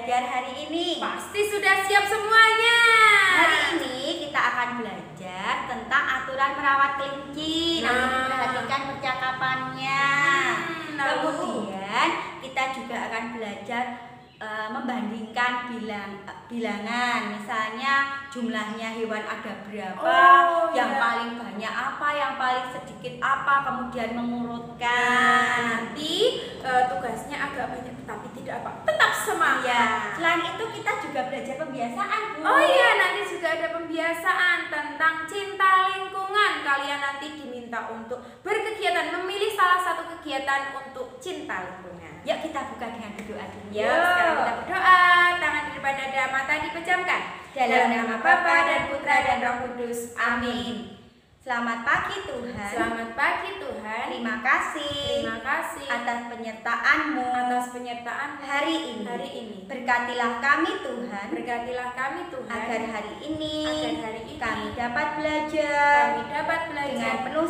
belajar hari ini? Pasti sudah siap semuanya. Hari ini kita akan belajar tentang aturan merawat kelinci. Nanti diperhatikan percakapannya. Kemudian kita juga akan belajar membandingkan bilangan. Misalnya jumlahnya hewan ada berapa, yang paling banyak apa, yang paling sedikit apa, kemudian mengurutkan. Nanti tugasnya agak banyak tapi tidak apa, tetap semangat. Ya, selain itu kita juga belajar pembiasaan, Bu. Oh iya, nanti juga ada pembiasaan tentang cinta lingkungan. Kalian nanti diminta untuk berkegiatan, memilih salah satu kegiatan untuk cinta lingkungan. Yuk kita buka dengan berdoa dulu. Yuk, sekarang kita berdoa. Tangan di depan dada, mata dipejamkan. Dalam nama Bapa dan Putra dan Roh Kudus. Amin. Selamat pagi Tuhan. Selamat pagi Tuhan. Terima kasih. Terima kasih atas penyertaan-Mu. hari ini. Berkatilah kami Tuhan. Berkatilah kami Tuhan. Agar hari ini kami dapat belajar dengan penuh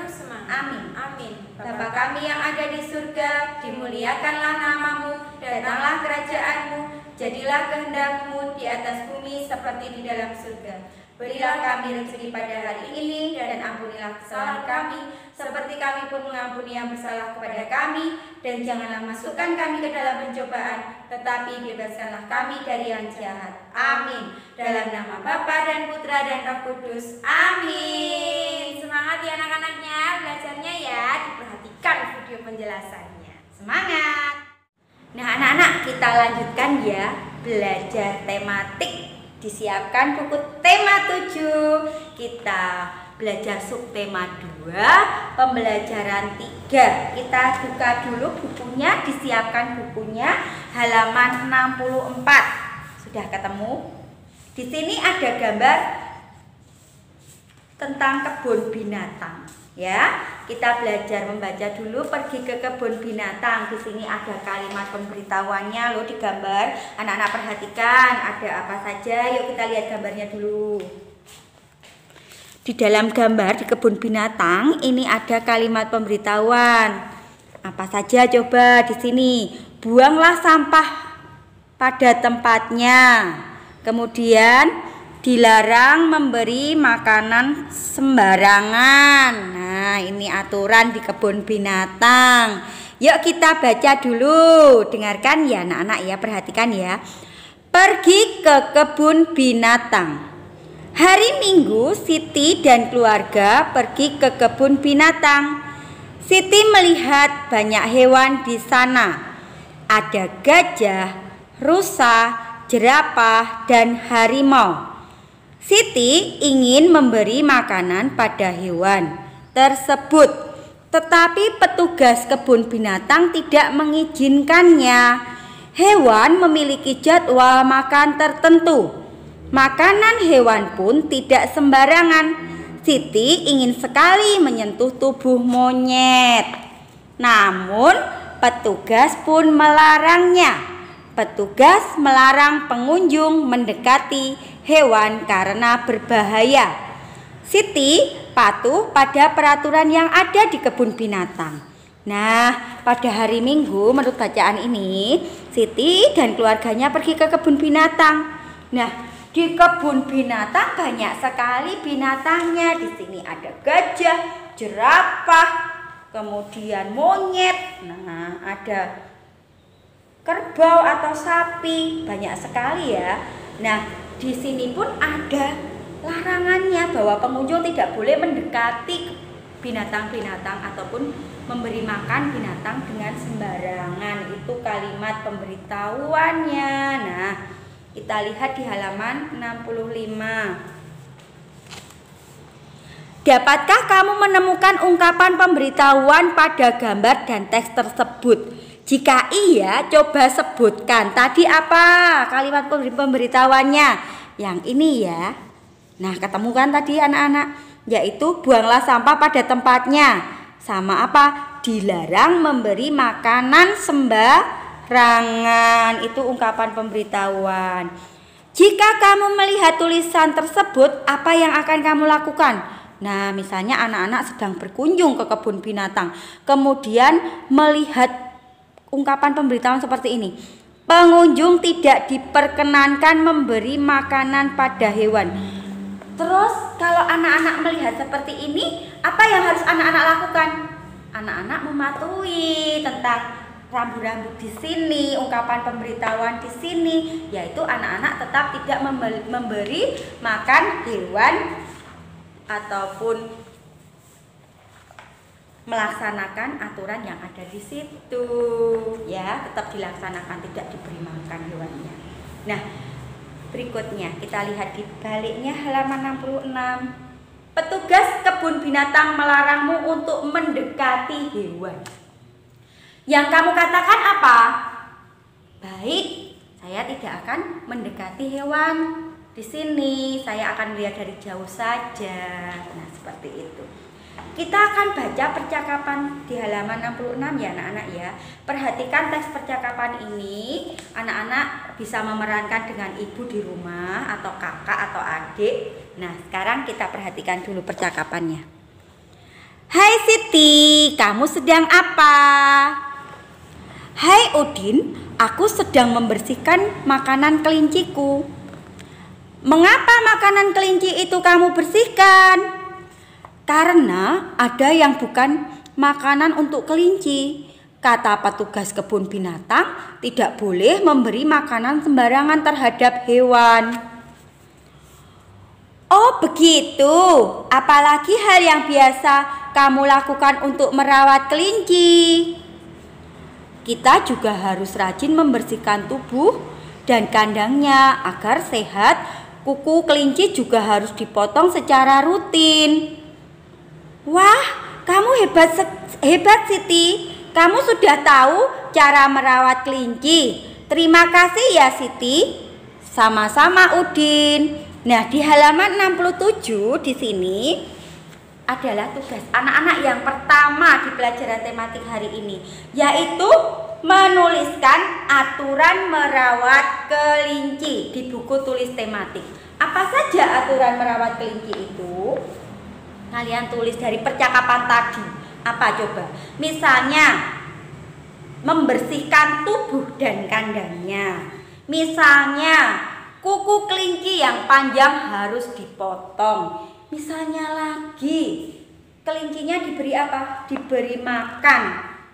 semangat. Amin. Amin. Bapa kami yang ada di surga, dimuliakanlah nama-Mu, datanglah kerajaan-Mu, jadilah kehendak-Mu di atas bumi seperti di dalam surga. Berilah kami rezeki pada hari ini, dan ampunilah kesalahan kami, seperti kami pun mengampuni yang bersalah kepada kami. Dan janganlah masukkan kami ke dalam pencobaan, tetapi bebaskanlah kami dari yang jahat. Amin. Dalam nama Bapa dan Putra dan Roh Kudus. Amin. Semangat ya anak-anaknya, belajarnya ya. Diperhatikan video penjelasannya. Semangat. Nah anak-anak, kita lanjutkan ya belajar tematik. Disiapkan buku tema 7. Kita belajar subtema 2, pembelajaran 3. Kita buka dulu bukunya, disiapkan bukunya halaman 64. Sudah ketemu? Di sini ada gambar tentang kebun binatang. Ya, kita belajar membaca dulu. Pergi ke kebun binatang. Di sini ada kalimat pemberitahuannya loh di gambar. Anak-anak perhatikan ada apa saja. Yuk kita lihat gambarnya dulu. Di dalam gambar di kebun binatang ini ada kalimat pemberitahuan. Apa saja coba di sini? Buanglah sampah pada tempatnya. Kemudian dilarang memberi makanan sembarangan. Nah, ini aturan di kebun binatang. Yuk kita baca dulu. Dengarkan ya anak-anak ya, perhatikan ya. Pergi ke kebun binatang. Hari Minggu, Siti dan keluarga pergi ke kebun binatang. Siti melihat banyak hewan di sana. Ada gajah, rusa, jerapah, dan harimau. Siti ingin memberi makanan pada hewan tersebut, tetapi petugas kebun binatang tidak mengizinkannya. Hewan memiliki jadwal makan tertentu. Makanan hewan pun tidak sembarangan. Siti ingin sekali menyentuh tubuh monyet. Namun petugas pun melarangnya. Petugas melarang pengunjung mendekati hewan karena berbahaya. Siti patuh pada peraturan yang ada di kebun binatang. Nah, pada hari Minggu menurut bacaan ini, Siti dan keluarganya pergi ke kebun binatang. Nah, di kebun binatang banyak sekali binatangnya. Di sini ada gajah, jerapah, kemudian monyet. Nah, ada kerbau atau sapi, banyak sekali ya. Nah, di sini pun ada larangannya bahwa pengunjung tidak boleh mendekati binatang-binatang ataupun memberi makan binatang dengan sembarangan. Itu kalimat pemberitahuannya. Nah, kita lihat di halaman 65. Dapatkah kamu menemukan ungkapan pemberitahuan pada gambar dan teks tersebut? Jika iya, coba sebutkan. Tadi apa kalimat pemberitahuannya? Yang ini ya. Nah, ketemu kan tadi anak-anak? Yaitu buanglah sampah pada tempatnya. Sama apa? Dilarang memberi makanan sembarangan. Itu ungkapan pemberitahuan. Jika kamu melihat tulisan tersebut, apa yang akan kamu lakukan? Nah, misalnya anak-anak sedang berkunjung ke kebun binatang, kemudian melihat ungkapan pemberitahuan seperti ini. Pengunjung tidak diperkenankan memberi makanan pada hewan. Terus kalau anak-anak melihat seperti ini, apa yang harus anak-anak lakukan? Anak-anak mematuhi tentang rambu-rambu di sini, ungkapan pemberitahuan di sini, yaitu anak-anak tetap tidak memberi makan hewan ataupun melaksanakan aturan yang ada di situ, ya, tetap dilaksanakan, tidak diberi makan hewannya. Nah, berikutnya kita lihat di baliknya halaman 66. Petugas kebun binatang melarangmu untuk mendekati hewan. Yang kamu katakan apa? Baik, saya tidak akan mendekati hewan di sini. Saya akan melihat dari jauh saja. Nah, seperti itu. Kita akan baca percakapan di halaman 66 ya anak-anak ya. Perhatikan teks percakapan ini. Anak-anak bisa memerankan dengan ibu di rumah atau kakak atau adik. Nah, sekarang kita perhatikan dulu percakapannya. Hai Siti, kamu sedang apa? Hai Udin, aku sedang membersihkan makanan kelinciku. Mengapa makanan kelinci itu kamu bersihkan? Karena ada yang bukan makanan untuk kelinci. Kata petugas kebun binatang, tidak boleh memberi makanan sembarangan terhadap hewan. Oh begitu, apalagi hal yang biasa kamu lakukan untuk merawat kelinci. Kita juga harus rajin membersihkan tubuh dan kandangnya agar sehat. Kuku kelinci juga harus dipotong secara rutin. Wah, kamu hebat Siti. Kamu sudah tahu cara merawat kelinci. Terima kasih ya Siti. Sama-sama Udin. Nah, di halaman 67 di sini adalah tugas anak-anak yang pertama di pelajaran tematik hari ini, yaitu menuliskan aturan merawat kelinci di buku tulis tematik. Apa saja aturan merawat kelinci itu? Kalian tulis dari percakapan tadi. Apa coba? Misalnya membersihkan tubuh dan kandangnya. Misalnya kuku kelinci yang panjang harus dipotong. Misalnya lagi kelincinya diberi apa? Diberi makan.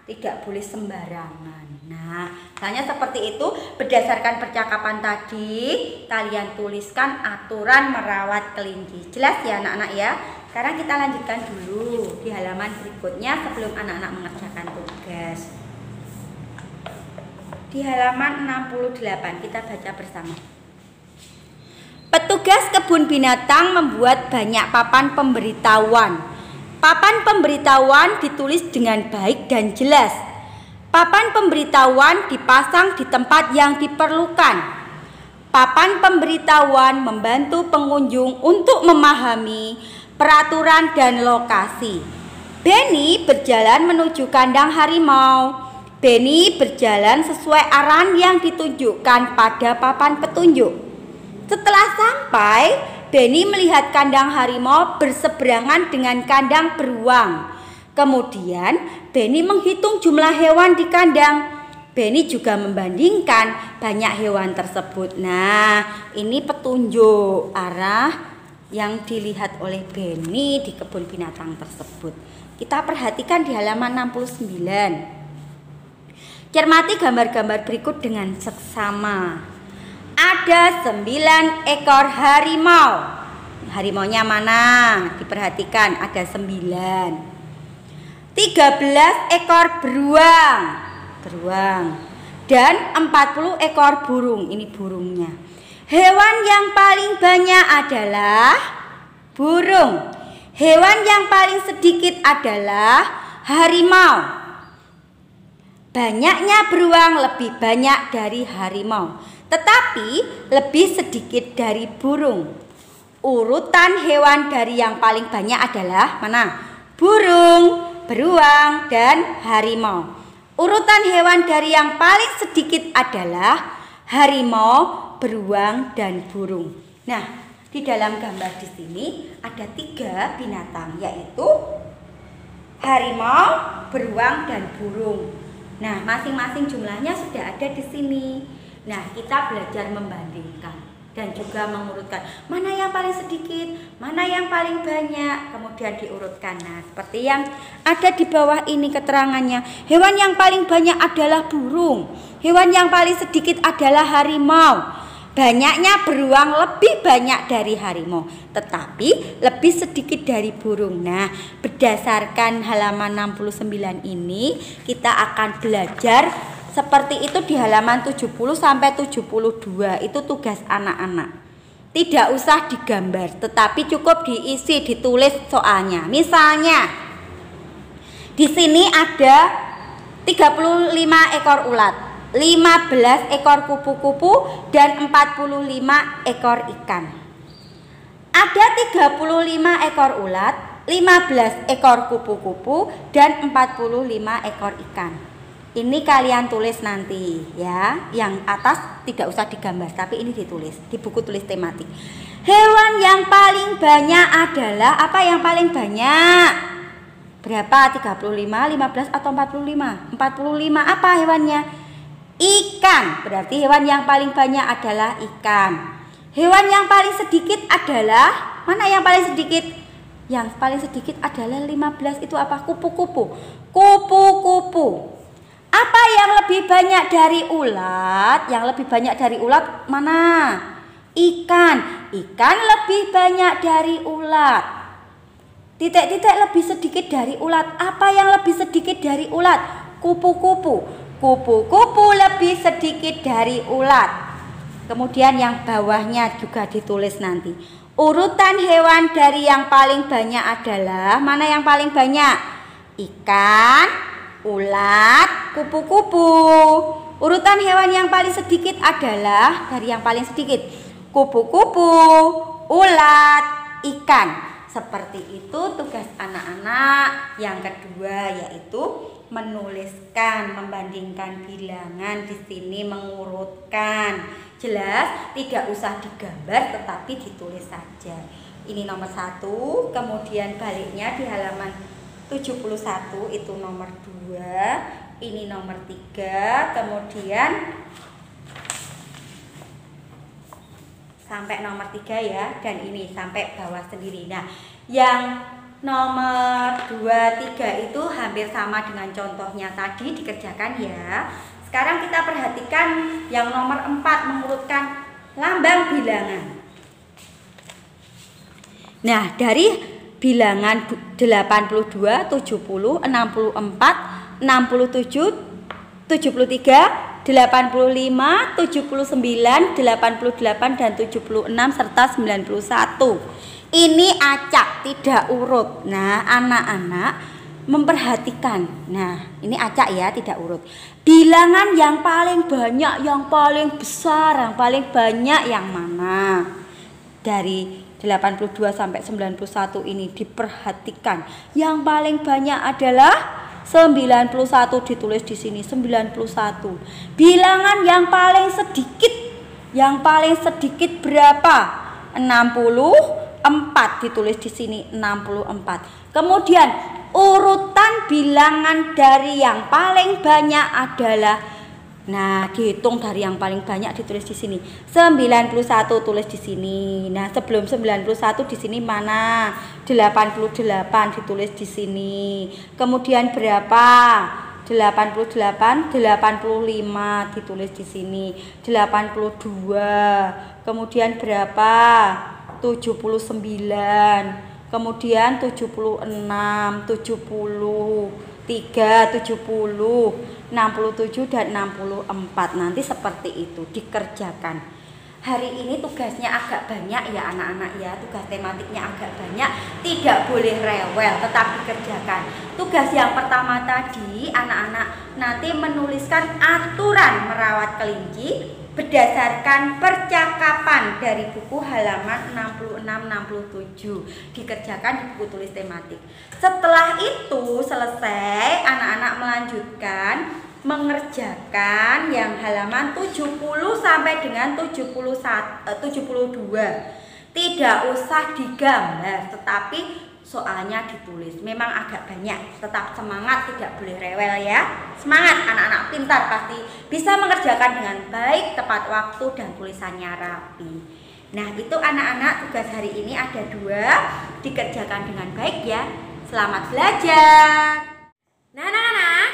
Tidak boleh sembarangan. Nah, misalnya seperti itu. Berdasarkan percakapan tadi, kalian tuliskan aturan merawat kelinci. Jelas ya anak-anak ya? Sekarang kita lanjutkan dulu di halaman berikutnya sebelum anak-anak mengerjakan tugas. Di halaman 68 kita baca bersama. Petugas kebun binatang membuat banyak papan pemberitahuan. Papan pemberitahuan ditulis dengan baik dan jelas. Papan pemberitahuan dipasang di tempat yang diperlukan. Papan pemberitahuan membantu pengunjung untuk memahami peraturan dan lokasi. Benny berjalan menuju kandang harimau. Benny berjalan sesuai arahan yang ditunjukkan pada papan petunjuk. Setelah sampai, Benny melihat kandang harimau berseberangan dengan kandang beruang. Kemudian, Benny menghitung jumlah hewan di kandang. Benny juga membandingkan banyak hewan tersebut. Nah, ini petunjuk arah yang dilihat oleh Benny di kebun binatang tersebut. Kita perhatikan di halaman 69. Cermati gambar-gambar berikut dengan seksama. Ada 9 ekor harimau. Harimaunya mana? Diperhatikan, ada 9. 13 ekor beruang. Dan 40 ekor burung. Ini burungnya. Hewan yang paling banyak adalah burung. Hewan yang paling sedikit adalah harimau. Banyaknya beruang lebih banyak dari harimau, tetapi lebih sedikit dari burung. Urutan hewan dari yang paling banyak adalah mana? Burung, beruang, dan harimau. Urutan hewan dari yang paling sedikit adalah harimau, beruang, dan burung. Nah, di dalam gambar di sini ada 3 binatang, yaitu harimau, beruang, dan burung. Nah, masing-masing jumlahnya sudah ada di sini. Nah, kita belajar membandingkan dan juga mengurutkan mana yang paling sedikit, mana yang paling banyak, kemudian diurutkan. Nah, seperti yang ada di bawah ini keterangannya. Hewan yang paling banyak adalah burung. Hewan yang paling sedikit adalah harimau. Banyaknya beruang lebih banyak dari harimau, tetapi lebih sedikit dari burung. Nah, berdasarkan halaman 69 ini kita akan belajar seperti itu di halaman 70 sampai 72. Itu tugas anak-anak. Tidak usah digambar, tetapi cukup diisi, ditulis soalnya. Misalnya di sini ada 35 ekor ulat, 15 ekor kupu-kupu dan 45 ekor ikan. Ada 35 ekor ulat, 15 ekor kupu-kupu dan 45 ekor ikan. Ini kalian tulis nanti ya. Yang atas tidak usah digambar, tapi ini ditulis di buku tulis tematik. Hewan yang paling banyak adalah apa yang paling banyak? Berapa? 35, 15 atau 45? 45 apa hewannya? Ikan. Berarti hewan yang paling banyak adalah ikan. Hewan yang paling sedikit adalah, mana yang paling sedikit? Yang paling sedikit adalah 15. Itu apa? Kupu-kupu. Kupu-kupu. Apa yang lebih banyak dari ulat? Yang lebih banyak dari ulat mana? Ikan. Ikan lebih banyak dari ulat. Titik-titik lebih sedikit dari ulat. Apa yang lebih sedikit dari ulat? Kupu-kupu. Kupu-kupu lebih sedikit dari ulat. Kemudian yang bawahnya juga ditulis nanti. Urutan hewan dari yang paling banyak adalah, mana yang paling banyak? Ikan, ulat, kupu-kupu. Urutan hewan yang paling sedikit adalah dari yang paling sedikit. Kupu-kupu, ulat, ikan. Seperti itu tugas anak-anak. Yang kedua yaitu menuliskan, membandingkan bilangan, di sini mengurutkan. Jelas, tidak usah digambar tetapi ditulis saja. Ini nomor 1, kemudian baliknya di halaman 71 itu nomor 2, ini nomor 3, kemudian sampai nomor 3 ya, dan ini sampai bawah sendiri. Nah, yang nomor 2, 3 itu hampir sama dengan contohnya tadi, dikerjakan ya. Sekarang kita perhatikan yang nomor 4, mengurutkan lambang bilangan. Nah, dari bilangan 82, 70, 64, 67, 73, 85, 79, 88 dan 76 serta 91. Ini acak, tidak urut. Nah, anak-anak memperhatikan. Nah, ini acak ya, tidak urut. Bilangan yang paling banyak, yang paling besar, yang paling banyak yang mana? Dari 82 sampai 91 ini diperhatikan. Yang paling banyak adalah 91, ditulis di sini 91. Bilangan yang paling sedikit berapa? 64, ditulis di sini 64. Kemudian urutan bilangan dari yang paling banyak adalah, nah, dihitung dari yang paling banyak ditulis di sini 91, tulis di sini. Nah, sebelum 91 di sini mana? 88 ditulis di sini. Kemudian berapa? 88, 85 ditulis di sini. 82. Kemudian berapa? 79. Kemudian 76, 73, 70, 67 dan 64. Nanti seperti itu dikerjakan. Hari ini tugasnya agak banyak ya anak-anak ya, tugas tematiknya agak banyak. Tidak boleh rewel, tetap dikerjakan. Tugas yang pertama tadi anak-anak nanti menuliskan aturan merawat kelinci berdasarkan percakapan dari buku halaman 66-67, dikerjakan di buku tulis tematik. Setelah itu selesai, anak-anak melanjutkan mengerjakan yang halaman 70 sampai dengan 72. Tidak usah digambar, tetapi soalnya ditulis. Memang agak banyak, tetap semangat, tidak boleh rewel ya. Semangat, anak-anak pintar pasti bisa mengerjakan dengan baik, tepat waktu, dan tulisannya rapi. Nah, itu anak-anak tugas hari ini ada 2, dikerjakan dengan baik ya. Selamat belajar. Nah anak-anak,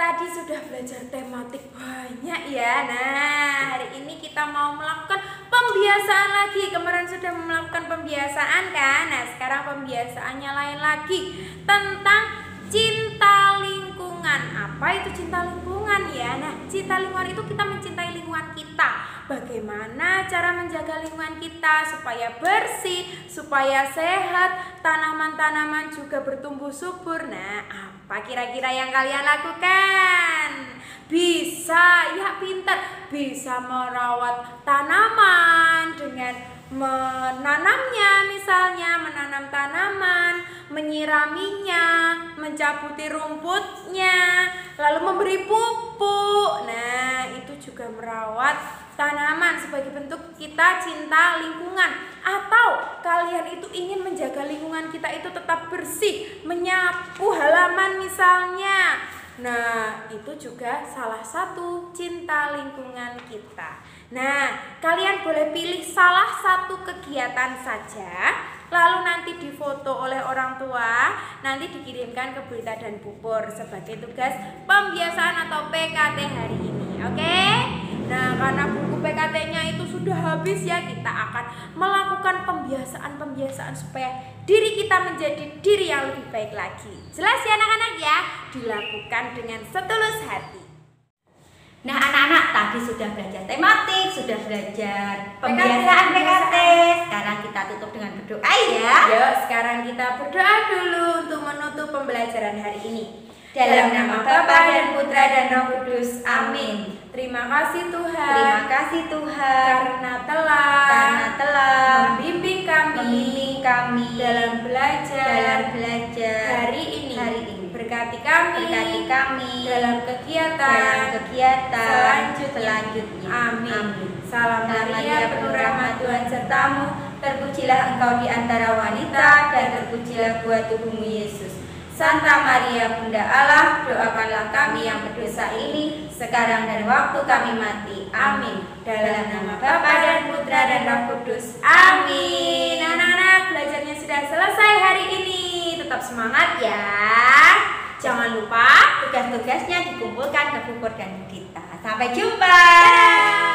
tadi sudah belajar tematik banyak ya. Nah, hari ini kita mau melakukan pembiasaan lagi. Kemarin sudah melakukan pembiasaan kan. Nah, sekarang pembiasaannya lain lagi, tentang cinta lingkungan. Apa itu cinta lingkungan ya? Nah, cinta lingkungan itu kita mencintai lingkungan kita. Bagaimana cara menjaga lingkungan kita supaya bersih, supaya sehat, tanaman-tanaman juga bertumbuh subur. Nah, apa kira-kira yang kalian lakukan? Bisa, ya pintar, bisa merawat tanaman dengan menanamnya, misalnya menanam tanaman, menyiraminya, mencabuti rumputnya, lalu memberi pupuk. Nah, itu juga merawat tanaman sebagai bentuk kita cinta lingkungan. Atau kalian itu ingin menjaga lingkungan kita itu tetap bersih, menyapu halaman misalnya. Nah, itu juga salah satu cinta lingkungan kita. Nah, kalian boleh pilih salah satu kegiatan saja, lalu nanti difoto oleh orang tua, nanti dikirimkan ke Berita dan Pupur sebagai tugas pembiasaan atau PKT hari ini. Oke? Nah, karena buku PKT-nya itu sudah habis ya, kita akan melakukan pembiasaan-pembiasaan supaya diri kita menjadi diri yang lebih baik lagi. Jelas ya anak-anak ya? Dilakukan dengan setulus hati. Nah, anak-anak tadi sudah belajar tematik, sudah belajar pembiasaan PKT. Sekarang kita tutup dengan berdoa ya. Yuk, sekarang kita berdoa dulu untuk menutup pembelajaran hari ini. Dalam nama Bapa dan Putra dan Roh Kudus. Amin. Terima kasih Tuhan. Terima kasih Tuhan karena telah membimbing kami dalam belajar hari ini. Berkati kami dalam kegiatan selanjutnya. Amin. Salam Maria, penuh rahmat Tuhan sertamu. Terpujilah engkau di antara wanita, dan terpujilah buah tubuhmu Yesus. Santa Maria Bunda Allah, doakanlah kami yang berdosa ini sekarang dan waktu kami mati. Amin. Dalam nama Bapa dan Putra dan Roh Kudus. Amin. Anak-anak, belajarnya sudah selesai hari ini. Tetap semangat ya. Jangan lupa tugas-tugasnya dikumpulkan ke Pupur dan Berita. Sampai jumpa. Dadah.